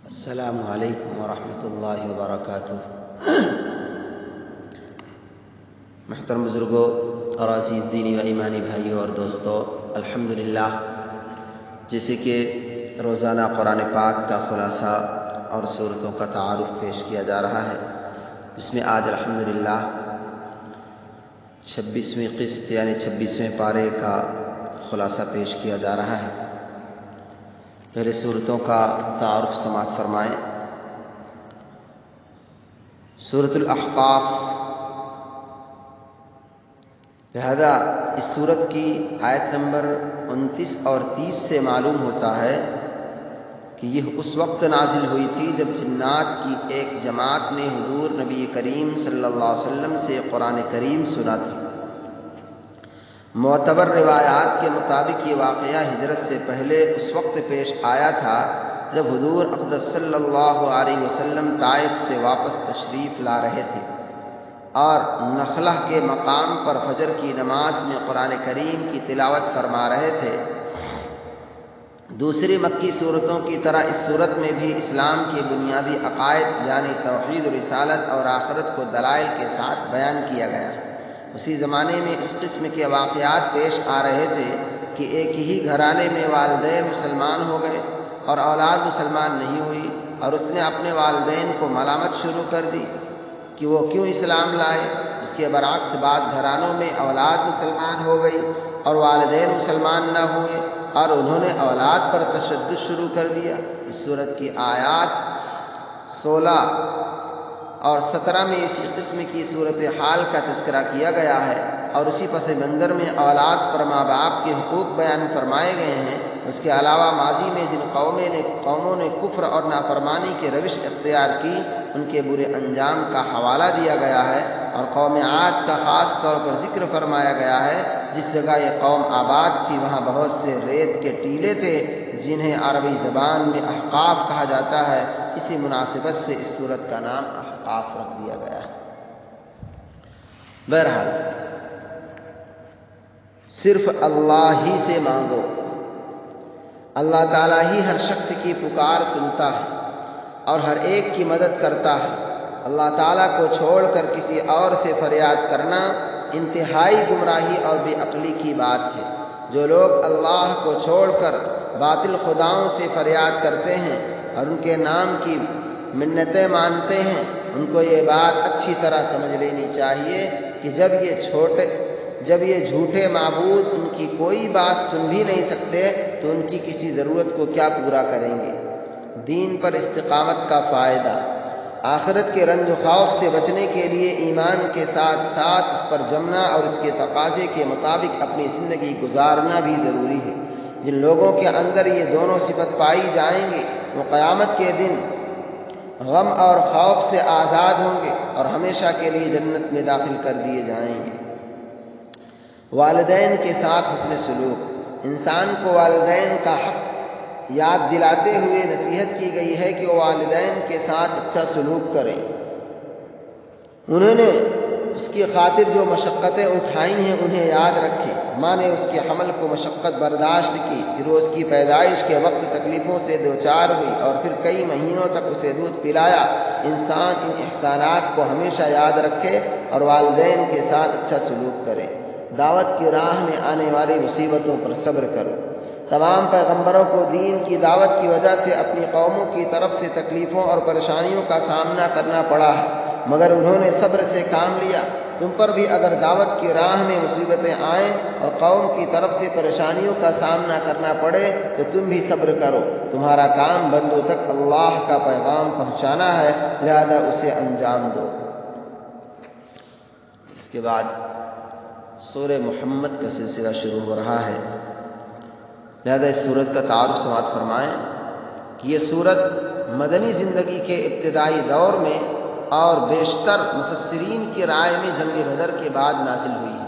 السلام علیکم ورحمۃ اللہ وبرکاتہ۔ محترم بزرگوں اور عزیز دینی و ایمانی بھائیوں اور دوستوں، الحمدللہ جیسے کہ روزانہ قرآن پاک کا خلاصہ اور سورتوں کا تعارف پیش کیا جا رہا ہے، جس میں آج الحمدللہ 26ویں قسط یعنی 26ویں پارے کا خلاصہ پیش کیا جا رہا ہے۔ پہلے سورتوں کا تعارف سماعت فرمائیں۔ سورۃ الاحقاف، لہذا اس سورت کی آیت نمبر 29 اور 30 سے معلوم ہوتا ہے کہ یہ اس وقت نازل ہوئی تھی جب جنات کی ایک جماعت نے حضور نبی کریم صلی اللہ علیہ وسلم سے قرآن کریم سنا تھی۔ معتبر روایات کے مطابق یہ واقعہ ہجرت سے پہلے اس وقت پیش آیا تھا جب حضور اقدس صلی اللہ علیہ وسلم طائف سے واپس تشریف لا رہے تھے اور نخلہ کے مقام پر فجر کی نماز میں قرآن کریم کی تلاوت فرما رہے تھے۔ دوسری مکی صورتوں کی طرح اس صورت میں بھی اسلام کے بنیادی عقائد یعنی توحید و رسالت اور آخرت کو دلائل کے ساتھ بیان کیا گیا۔ اسی زمانے میں اس قسم کے واقعات پیش آ رہے تھے کہ ایک ہی گھرانے میں والدین مسلمان ہو گئے اور اولاد مسلمان نہیں ہوئی، اور اس نے اپنے والدین کو ملامت شروع کر دی کہ وہ کیوں اسلام لائے۔ اس کے برعکس بعض گھرانوں میں اولاد مسلمان ہو گئی اور والدین مسلمان نہ ہوئے اور انہوں نے اولاد پر تشدد شروع کر دیا۔ اس صورت کی آیات 16 اور 17 میں اسی قسم کی صورتحال کا تذکرہ کیا گیا ہے، اور اسی پس منظر میں اولاد پر ماں باپ کے حقوق بیان فرمائے گئے ہیں۔ اس کے علاوہ ماضی میں جن قوموں نے کفر اور نافرمانی کے روش اختیار کی، ان کے برے انجام کا حوالہ دیا گیا ہے، اور قوم عاد کا خاص طور پر ذکر فرمایا گیا ہے۔ جس جگہ یہ قوم آباد تھی وہاں بہت سے ریت کے ٹیلے تھے جنہیں عربی زبان میں احقاف کہا جاتا ہے۔ اسی مناسبت سے اس سورت کا نام احقاف رکھ دیا گیا ہے۔ بہرحال صرف اللہ ہی سے مانگو، اللہ تعالیٰ ہی ہر شخص کی پکار سنتا ہے اور ہر ایک کی مدد کرتا ہے۔ اللہ تعالیٰ کو چھوڑ کر کسی اور سے فریاد کرنا انتہائی گمراہی اور بے عقلی کی بات ہے۔ جو لوگ اللہ کو چھوڑ کر باطل خداؤں سے فریاد کرتے ہیں اور ان کے نام کی منتیں مانتے ہیں، ان کو یہ بات اچھی طرح سمجھ لینی چاہیے کہ جب یہ جھوٹے معبود ان کی کوئی بات سن بھی نہیں سکتے تو ان کی کسی ضرورت کو کیا پورا کریں گے۔ دین پر استقامت کا فائدہ، آخرت کے رنج و خوف سے بچنے کے لیے ایمان کے ساتھ ساتھ اس پر جمنا اور اس کے تقاضے کے مطابق اپنی زندگی گزارنا بھی ضروری ہے۔ جن لوگوں کے اندر یہ دونوں صفت پائی جائیں گے وہ قیامت کے دن غم اور خوف سے آزاد ہوں گے اور ہمیشہ کے لیے جنت میں داخل کر دیے جائیں گے۔ والدین کے ساتھ حسن سلوک، انسان کو والدین کا حق یاد دلاتے ہوئے نصیحت کی گئی ہے کہ وہ والدین کے ساتھ اچھا سلوک کریں۔ انہوں نے اس کی خاطر جو مشقتیں اٹھائی ہیں انہیں یاد رکھیں۔ ماں نے اس کے حمل کو مشقت برداشت کی، پھر وہ اس کی پیدائش کے وقت تکلیفوں سے دوچار ہوئی اور پھر کئی مہینوں تک اسے دودھ پلایا۔ انسان ان احسانات کو ہمیشہ یاد رکھے اور والدین کے ساتھ اچھا سلوک کرے۔ دعوت کی راہ میں آنے والی مصیبتوں پر صبر کرو۔ تمام پیغمبروں کو دین کی دعوت کی وجہ سے اپنی قوموں کی طرف سے تکلیفوں اور پریشانیوں کا سامنا کرنا پڑا ہے، مگر انہوں نے صبر سے کام لیا۔ تم پر بھی اگر دعوت کی راہ میں مصیبتیں آئیں اور قوم کی طرف سے پریشانیوں کا سامنا کرنا پڑے تو تم بھی صبر کرو۔ تمہارا کام بندوں تک اللہ کا پیغام پہنچانا ہے، لہذا اسے انجام دو۔ اس کے بعد سورہ محمد کا سلسلہ شروع ہو رہا ہے، لہذا اس سورت کا تعارف سماعت فرمائیں کہ یہ سورت مدنی زندگی کے ابتدائی دور میں اور بیشتر مفسرین کی رائے میں جنگ بدر کے بعد نازل ہوئی ہے۔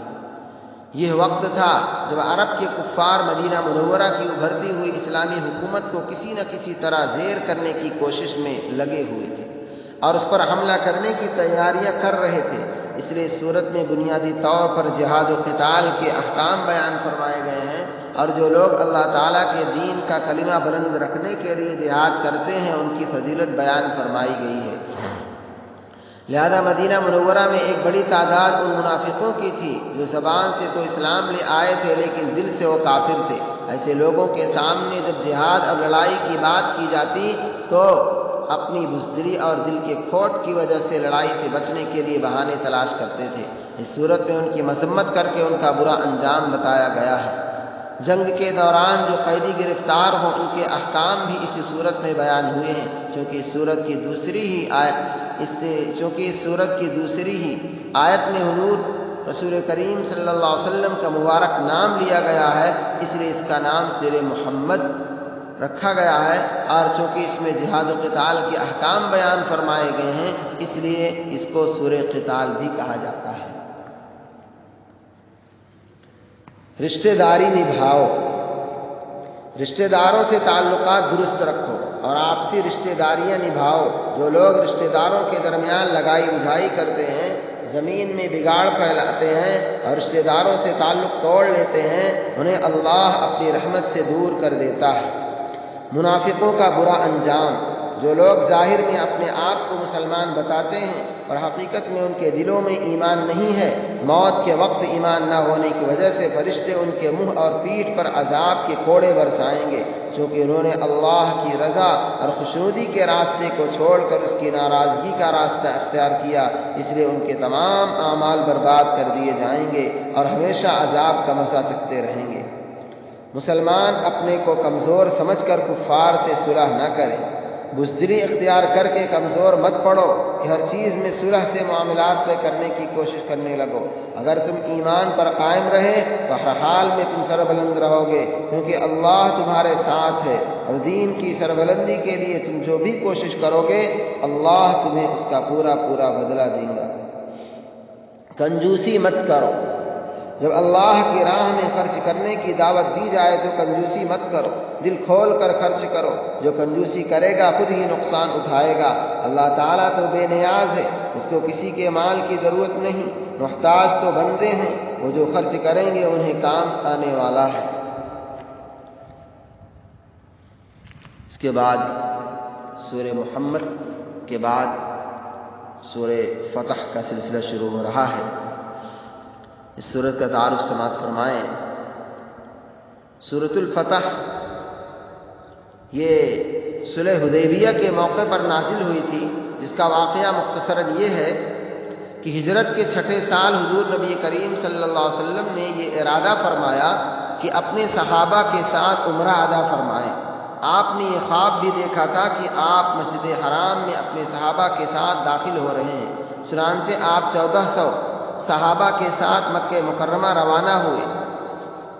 یہ وقت تھا جب عرب کے کفار مدینہ منورہ کی ابھرتی ہوئی اسلامی حکومت کو کسی نہ کسی طرح زیر کرنے کی کوشش میں لگے ہوئے تھے اور اس پر حملہ کرنے کی تیاریاں کر رہے تھے۔ اس لیے سورت میں بنیادی طور پر جہاد و قتال کے احکام بیان فرمائے گئے ہیں اور جو لوگ اللہ تعالیٰ کے دین کا کلمہ بلند رکھنے کے لیے جہاد کرتے ہیں ان کی فضیلت بیان فرمائی گئی ہے۔ لہذا مدینہ منورہ میں ایک بڑی تعداد ان منافقوں کی تھی جو زبان سے تو اسلام لے آئے تھے لیکن دل سے وہ کافر تھے۔ ایسے لوگوں کے سامنے جب جہاد اور لڑائی کی بات کی جاتی تو اپنی بزدلی اور دل کے کھوٹ کی وجہ سے لڑائی سے بچنے کے لیے بہانے تلاش کرتے تھے۔ اس صورت میں ان کی مذمت کر کے ان کا برا انجام بتایا گیا ہے۔ جنگ کے دوران جو قیدی گرفتار ہوں ان کے احکام بھی اسی صورت میں بیان ہوئے ہیں، چونکہ اس صورت کی دوسری ہی آیت میں حضور رسول کریم صلی اللہ علیہ وسلم کا مبارک نام لیا گیا ہے، اس لیے اس کا نام سورہ محمد رکھا گیا ہے، اور چونکہ اس میں جہاد و قتال کے احکام بیان فرمائے گئے ہیں اس لیے اس کو سورہ قتال بھی کہا جاتا ہے۔ رشتہ داری نبھاؤ، رشتہ داروں سے تعلقات درست رکھو اور آپسی رشتہ داریاں نبھاؤ۔ جو لوگ رشتہ داروں کے درمیان لگائی بجھائی کرتے ہیں، زمین میں بگاڑ پھیلاتے ہیں اور رشتہ داروں سے تعلق توڑ لیتے ہیں، انہیں اللہ اپنی رحمت سے دور کر دیتا ہے۔ منافقوں کا برا انجام، جو لوگ ظاہر میں اپنے آپ کو مسلمان بتاتے ہیں اور حقیقت میں ان کے دلوں میں ایمان نہیں ہے، موت کے وقت ایمان نہ ہونے کی وجہ سے فرشتے ان کے منہ اور پیٹھ پر عذاب کے کوڑے برسائیں گے، چونکہ انہوں نے اللہ کی رضا اور خوشنودی کے راستے کو چھوڑ کر اس کی ناراضگی کا راستہ اختیار کیا، اس لیے ان کے تمام اعمال برباد کر دیے جائیں گے اور ہمیشہ عذاب کا مزہ چکھتے رہیں گے۔ مسلمان اپنے کو کمزور سمجھ کر کفار سے صلح نہ کرے، بزدلی اختیار کر کے کمزور مت پڑو کہ ہر چیز میں صلح سے معاملات طے کرنے کی کوشش کرنے لگو۔ اگر تم ایمان پر قائم رہے تو ہر حال میں تم سربلند رہو گے، کیونکہ اللہ تمہارے ساتھ ہے، اور دین کی سربلندی کے لیے تم جو بھی کوشش کرو گے اللہ تمہیں اس کا پورا بدلہ دے گا۔ کنجوسی مت کرو، جب اللہ کی راہ میں خرچ کرنے کی دعوت دی جائے تو کنجوسی مت کرو، دل کھول کر خرچ کرو۔ جو کنجوسی کرے گا خود ہی نقصان اٹھائے گا۔ اللہ تعالیٰ تو بے نیاز ہے، اس کو کسی کے مال کی ضرورت نہیں، محتاج تو بندے ہیں، وہ جو خرچ کریں گے انہیں کام آنے والا ہے۔ اس کے بعد سورہ محمد کے بعد سورہ فتح کا سلسلہ شروع ہو رہا ہے۔ اس سورت کا تعارف سماعت فرمائیں۔ سورۃ الفتح یہ صلح حدیبیہ کے موقع پر نازل ہوئی تھی، جس کا واقعہ مختصراً یہ ہے کہ ہجرت کے 6 سال حضور نبی کریم صلی اللہ علیہ وسلم نے یہ ارادہ فرمایا کہ اپنے صحابہ کے ساتھ عمرہ ادا فرمائیں۔ آپ نے یہ خواب بھی دیکھا تھا کہ آپ مسجد حرام میں اپنے صحابہ کے ساتھ داخل ہو رہے ہیں، چنانچہ آپ 1400 صحابہ کے ساتھ مکہ مکرمہ روانہ ہوئے۔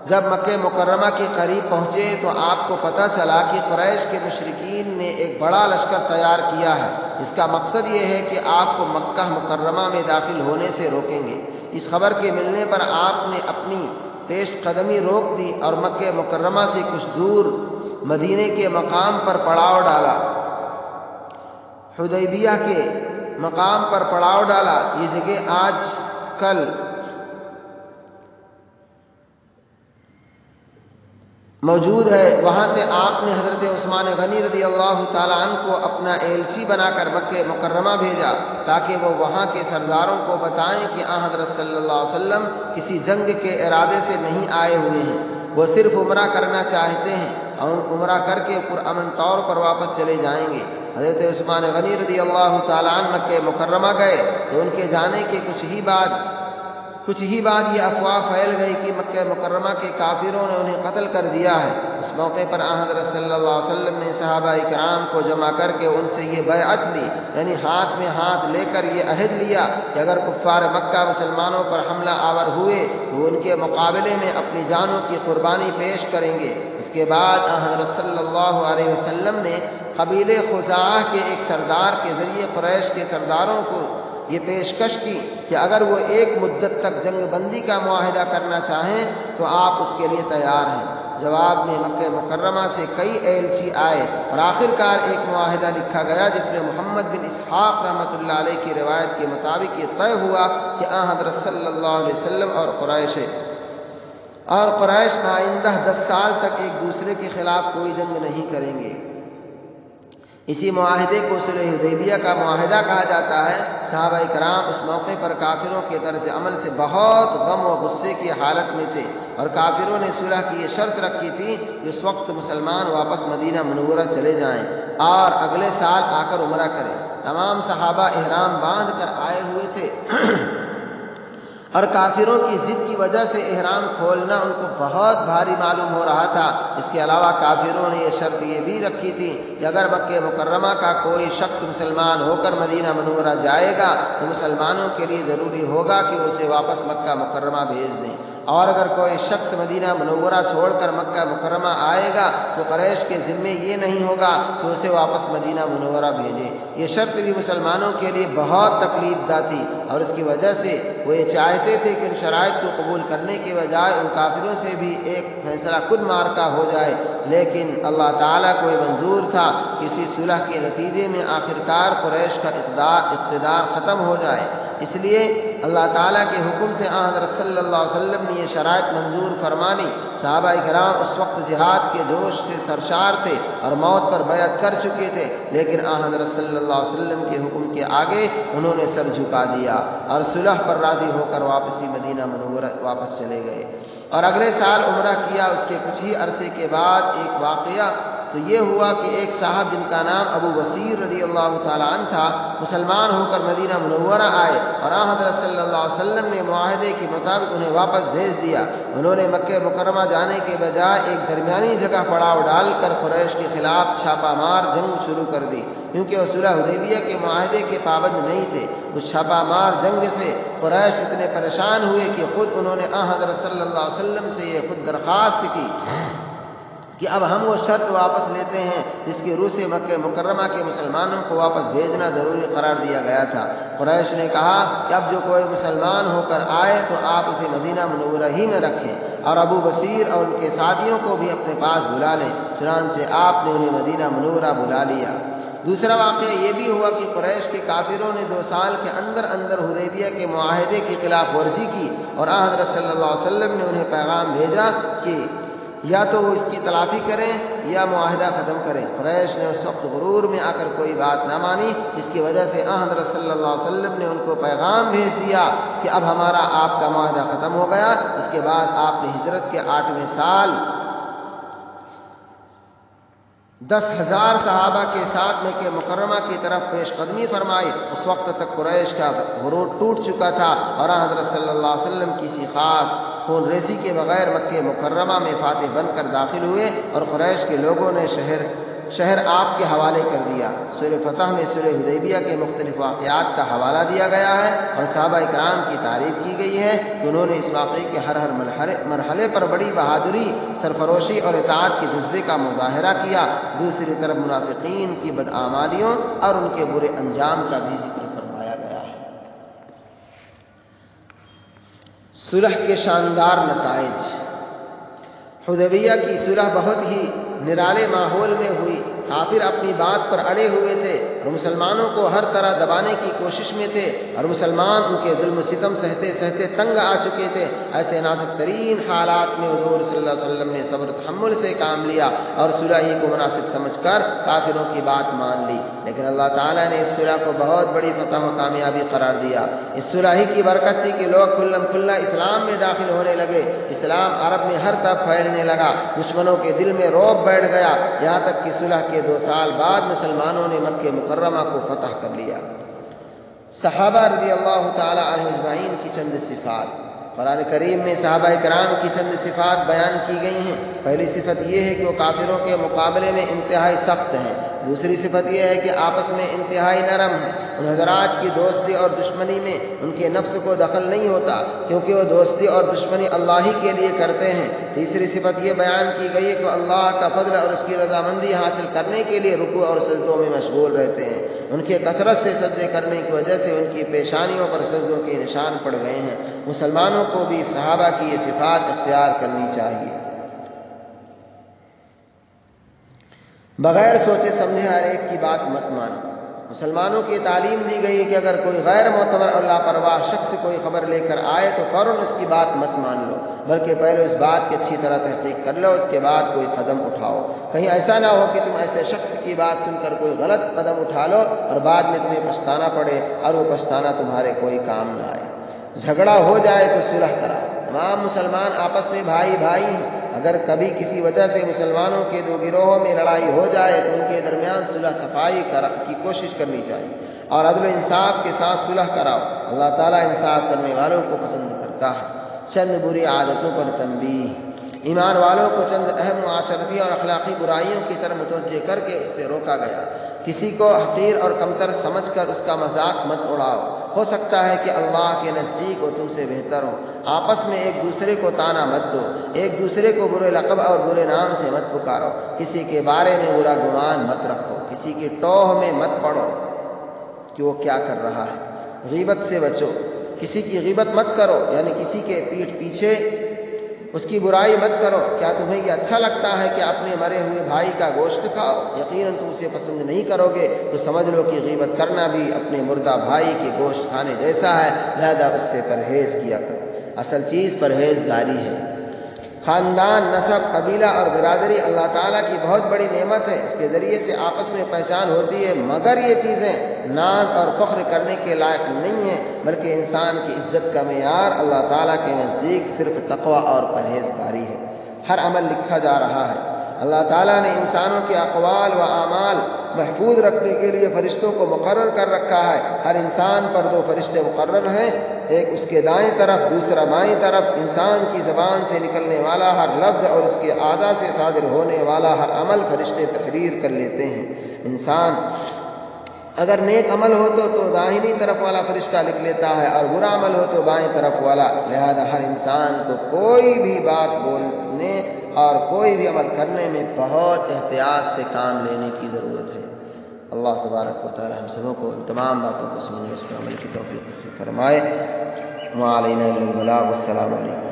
جب مکہ مکرمہ کے قریب پہنچے تو آپ کو پتہ چلا کہ قریش کے مشرکین نے ایک بڑا لشکر تیار کیا ہے، جس کا مقصد یہ ہے کہ آپ کو مکہ مکرمہ میں داخل ہونے سے روکیں گے۔ اس خبر کے ملنے پر آپ نے اپنی پیش قدمی روک دی اور مکہ مکرمہ سے کچھ دور مدینے کے مقام پر پڑاؤ ڈالا، حدیبیہ کے مقام پر پڑاؤ ڈالا۔ یہ جگہ آج کل موجود ہے۔ وہاں سے آپ نے حضرت عثمان غنی رضی اللہ تعالیٰ عنہ کو اپنا ایلچی بنا کر مکہ مکرمہ بھیجا تاکہ وہ وہاں کے سرداروں کو بتائیں کہ حضرت صلی اللہ علیہ وسلم کسی جنگ کے ارادے سے نہیں آئے ہوئے ہیں، وہ صرف عمرہ کرنا چاہتے ہیں اور عمرہ کر کے پرامن طور پر واپس چلے جائیں گے۔ حضرت عثمان غنی رضی اللہ تعالیٰ عنہ مکہ مکرمہ گئے تو ان کے جانے کے کچھ ہی بعد یہ افواہ پھیل گئی کہ مکہ مکرمہ کے کافروں نے انہیں قتل کر دیا ہے۔ اس موقع پر حضرت صلی اللہ علیہ وسلم نے صحابہ کرام کو جمع کر کے ان سے یہ بیعت لی، یعنی ہاتھ میں ہاتھ لے کر یہ عہد لیا کہ اگر کفار مکہ مسلمانوں پر حملہ آور ہوئے تو ان کے مقابلے میں اپنی جانوں کی قربانی پیش کریں گے۔ اس کے بعد حضرت صلی اللہ علیہ وسلم نے قبیلے خزاعہ کے ایک سردار کے ذریعے قریش کے سرداروں کو یہ پیشکش کی کہ اگر وہ ایک مدت تک جنگ بندی کا معاہدہ کرنا چاہیں تو آپ اس کے لیے تیار ہیں۔ جواب میں مکہ مکرمہ سے کئی ایلچی آئے اور آخرکار ایک معاہدہ لکھا گیا جس میں محمد بن اسحاق رحمۃ اللہ علیہ کی روایت کے مطابق یہ طے ہوا کہ حضرت صلی اللہ علیہ وسلم اور قریش اور قریش آئندہ 10 سال تک ایک دوسرے کے خلاف کوئی جنگ نہیں کریں گے۔ اسی معاہدے کو صلح حدیبیہ کا معاہدہ کہا جاتا ہے۔ صحابہ کرام اس موقع پر کافروں کے طرز عمل سے بہت غم و غصے کی حالت میں تھے، اور کافروں نے صلح کی یہ شرط رکھی تھی کہ اس وقت مسلمان واپس مدینہ منورہ چلے جائیں اور اگلے سال آ کر عمرہ کریں۔ تمام صحابہ احرام باندھ کر آئے ہوئے تھے اور کافروں کی ضد کی وجہ سے احرام کھولنا ان کو بہت بھاری معلوم ہو رہا تھا۔ اس کے علاوہ کافروں نے یہ شرط یہ بھی رکھی تھی کہ اگر مکہ مکرمہ کا کوئی شخص مسلمان ہو کر مدینہ منورہ جائے گا تو مسلمانوں کے لیے ضروری ہوگا کہ اسے واپس مکہ مکرمہ بھیج دیں، اور اگر کوئی شخص مدینہ منورہ چھوڑ کر مکہ مکرمہ آئے گا تو قریش کے ذمے یہ نہیں ہوگا کہ اسے واپس مدینہ منورہ بھیجے۔ یہ شرط بھی مسلمانوں کے لیے بہت تکلیف دہ تھی، اور اس کی وجہ سے وہ یہ چاہتے تھے کہ ان شرائط کو قبول کرنے کے بجائے ان کافروں سے بھی ایک فیصلہ خود مارکا ہو جائے، لیکن اللہ تعالیٰ کو یہ منظور تھا کہ اسی صلح کے نتیجے میں آخرکار قریش کا اقتدار ختم ہو جائے۔ اس لیے اللہ تعالیٰ کے حکم سے حضرت صلی اللہ علیہ وسلم نے یہ شرائط منظور فرما لی۔ صحابہ کرام اس وقت جہاد کے جوش سے سرشار تھے اور موت پر بیعت کر چکے تھے، لیکن حضرت صلی اللہ علیہ وسلم کے حکم کے آگے انہوں نے سر جھکا دیا اور صلح پر راضی ہو کر واپسی مدینہ منورہ واپس چلے گئے، اور اگلے سال عمرہ کیا۔ اس کے کچھ ہی عرصے کے بعد ایک واقعہ تو یہ ہوا کہ ایک صاحب جن کا نام ابو بصیر رضی اللہ تعالیٰ عنہ تھا، مسلمان ہو کر مدینہ منورہ آئے، اور حضرت صلی اللہ علیہ وسلم نے معاہدے کے مطابق انہیں واپس بھیج دیا۔ انہوں نے مکہ مکرمہ جانے کے بجائے ایک درمیانی جگہ پڑاؤ ڈال کر قریش کے خلاف چھاپہ مار جنگ شروع کر دی، کیونکہ وہ صلح حدیبیہ کے معاہدے کے پابند نہیں تھے۔ اس چھاپہ مار جنگ سے قریش اتنے پریشان ہوئے کہ خود انہوں نے حضرت صلی اللہ علیہ وسلم سے یہ خود درخواست کی کہ اب ہم وہ شرط واپس لیتے ہیں جس کی روح سے مکہ مکرمہ کے مسلمانوں کو واپس بھیجنا ضروری قرار دیا گیا تھا۔ قریش نے کہا کہ اب جو کوئی مسلمان ہو کر آئے تو آپ اسے مدینہ منورہ ہی میں رکھیں، اور ابو بصیر اور ان کے ساتھیوں کو بھی اپنے پاس بلا لیں۔ چنانچہ آپ نے انہیں مدینہ منورہ بلا لیا۔ دوسرا واقعہ یہ بھی ہوا کہ قریش کے کافروں نے 2 سال کے اندر حدیبیہ کے معاہدے کی خلاف ورزی کی، اور حضرت صلی اللہ علیہ وسلم نے انہیں پیغام بھیجا کہ یا تو وہ اس کی تلافی کریں یا معاہدہ ختم کریں۔ قریش نے اس وقت غرور میں آ کر کوئی بات نہ مانی، جس کی وجہ سے حضرت صلی اللہ علیہ وسلم نے ان کو پیغام بھیج دیا کہ اب ہمارا آپ کا معاہدہ ختم ہو گیا۔ اس کے بعد آپ نے ہجرت کے 8ویں سال 10,000 صحابہ کے ساتھ مکہ مکرمہ کی طرف پیش قدمی فرمائی۔ اس وقت تک قریش کا غرور ٹوٹ چکا تھا، اور حضرت صلی اللہ علیہ وسلم کسی خاص خون ریزی کے بغیر مکہ مکرمہ میں فاتح بن کر داخل ہوئے، اور قریش کے لوگوں نے شہر آپ کے حوالے کر دیا۔ سورہ فتح میں صلح حدیبیہ کے مختلف واقعات کا حوالہ دیا گیا ہے، اور صحابہ اکرام کی تعریف کی گئی ہے کہ انہوں نے اس واقعے کے ہر مرحلے پر بڑی بہادری، سرفروشی اور اطاعت کے جذبے کا مظاہرہ کیا۔ دوسری طرف منافقین کی بدعمالیوں اور ان کے برے انجام کا بھی ذکر فرمایا گیا ہے۔ صلح کے شاندار نتائج۔ حدیبیہ کی صلح بہت ہی نرالے ماحول میں ہوئی۔ کافر اپنی بات پر اڑے ہوئے تھے اور مسلمانوں کو ہر طرح دبانے کی کوشش میں تھے، اور مسلمان ان کے ظلم و ستم سہتے سہتے تنگ آ چکے تھے۔ ایسے نازک ترین حالات میں حضور صلی اللہ علیہ وسلم نے صبر و تحمل سے کام لیا اور صلح ہی کو مناسب سمجھ کر کافروں کی بات مان لی، لیکن اللہ تعالیٰ نے اس صلح کو بہت بڑی فتح و کامیابی قرار دیا۔ اس صلح ہی کی برکت تھی کہ لوگ کھلم کھلا اسلام میں داخل ہونے لگے۔ اسلام عرب میں ہر طرف پھیلنے لگا، دشمنوں کے دل میں رعب بیٹھ گیا، یہاں تک کہ صلح کے 2 سال بعد مسلمانوں نے مکہ مکرمہ کو فتح کر لیا۔ صحابہ رضی اللہ تعالی عنہ اجمعین کی چند صفات۔ قرآن کریم میں صحابہ کرام کی چند صفات بیان کی گئی ہیں۔ پہلی صفت یہ ہے کہ وہ کافروں کے مقابلے میں انتہائی سخت ہیں۔ دوسری صفت یہ ہے کہ آپس میں انتہائی نرم ہیں۔ ان حضرات کی دوستی اور دشمنی میں ان کے نفس کو دخل نہیں ہوتا، کیونکہ وہ دوستی اور دشمنی اللہ ہی کے لیے کرتے ہیں۔ تیسری صفت یہ بیان کی گئی ہے کہ وہ اللہ کا فضل اور اس کی رضامندی حاصل کرنے کے لیے رکوع اور سجدوں میں مشغول رہتے ہیں۔ ان کے کثرت سے سجدے کرنے کی وجہ سے ان کی پیشانیوں پر سجدوں کے نشان پڑ گئے ہیں۔ مسلمانوں کو بھی صحابہ کی یہ صفات اختیار کرنی چاہیے۔ بغیر سوچے سمجھے ہر ایک کی بات مت مانو۔ مسلمانوں کی تعلیم دی گئی کہ اگر کوئی غیر معتبر اور لاپرواہ شخص کوئی خبر لے کر آئے تو فوراً اس کی بات مت مان لو، بلکہ پہلے اس بات کی اچھی طرح تحقیق کر لو، اس کے بعد کوئی قدم اٹھاؤ۔ کہیں ایسا نہ ہو کہ تم ایسے شخص کی بات سن کر کوئی غلط قدم اٹھا لو اور بعد میں تمہیں پچھتانا پڑے اور وہ پچھتانا تمہارے کوئی کام نہ آئے۔ جھگڑا ہو جائے تو صلح کراؤ۔ تمام مسلمان آپس میں بھائی بھائی ہیں۔ اگر کبھی کسی وجہ سے مسلمانوں کے دو گروہوں میں لڑائی ہو جائے تو ان کے درمیان صلح صفائی کی کوشش کرنی چاہیے اور عدل و انصاف کے ساتھ صلح کراؤ۔ اللہ تعالیٰ انصاف کرنے والوں کو پسند کرتا ہے۔ چند بری عادتوں پر تنبیہ۔ ایمان والوں کو چند اہم معاشرتی اور اخلاقی برائیوں کی طرف متوجہ کر کے اس سے روکا گیا۔ کسی کو حقیر اور کمتر سمجھ کر اس کا مذاق مت اڑاؤ۔ ہو سکتا ہے کہ اللہ کے نزدیک وہ تم سے بہتر ہو۔ آپس میں ایک دوسرے کو طعنہ مت دو، ایک دوسرے کو برے لقب اور برے نام سے مت پکارو، کسی کے بارے میں برا گمان مت رکھو، کسی کی ٹوہ میں مت پڑو کہ وہ کیا کر رہا ہے۔ غیبت سے بچو، کسی کی غیبت مت کرو، یعنی کسی کے پیٹھ پیچھے اس کی برائی مت کرو۔ کیا تمہیں یہ اچھا لگتا ہے کہ اپنے مرے ہوئے بھائی کا گوشت کھاؤ؟ یقیناً تم اسے پسند نہیں کرو گے، تو سمجھ لو کہ غیبت کرنا بھی اپنے مردہ بھائی کے گوشت کھانے جیسا ہے، لہذا اس سے پرہیز کیا کرو۔ اصل چیز پرہیزگاری ہے۔ خاندان، نسب، قبیلہ اور برادری اللہ تعالیٰ کی بہت بڑی نعمت ہے، اس کے ذریعے سے آپس میں پہچان ہوتی ہے، مگر یہ چیزیں ناز اور فخر کرنے کے لائق نہیں ہیں، بلکہ انسان کی عزت کا معیار اللہ تعالیٰ کے نزدیک صرف تقوی اور پرہیزگاری ہے۔ ہر عمل لکھا جا رہا ہے۔ اللہ تعالیٰ نے انسانوں کے اقوال و اعمال محفوظ رکھنے کے لیے فرشتوں کو مقرر کر رکھا ہے۔ ہر انسان پر 2 فرشتے مقرر ہیں، ایک اس کے دائیں طرف، دوسرا بائیں طرف۔ انسان کی زبان سے نکلنے والا ہر لفظ اور اس کے اعضاء سے صادر ہونے والا ہر عمل فرشتے تحریر کر لیتے ہیں۔ انسان اگر نیک عمل ہو تو داہنی طرف والا فرشتہ لکھ لیتا ہے اور برا عمل ہو تو بائیں طرف والا۔ لہذا ہر انسان کو کوئی بھی بات بولنے اور کوئی بھی عمل کرنے میں بہت احتیاط سے کام لینے کی ضرورت ہے۔ اللہ تبارک و تعالی ہم سبوں کو ان تمام باتوں کو سمجھنے اور اس پر عمل کی توفیق نصیب فرمائے۔ وعلینا البلاغ۔ السلام علیکم۔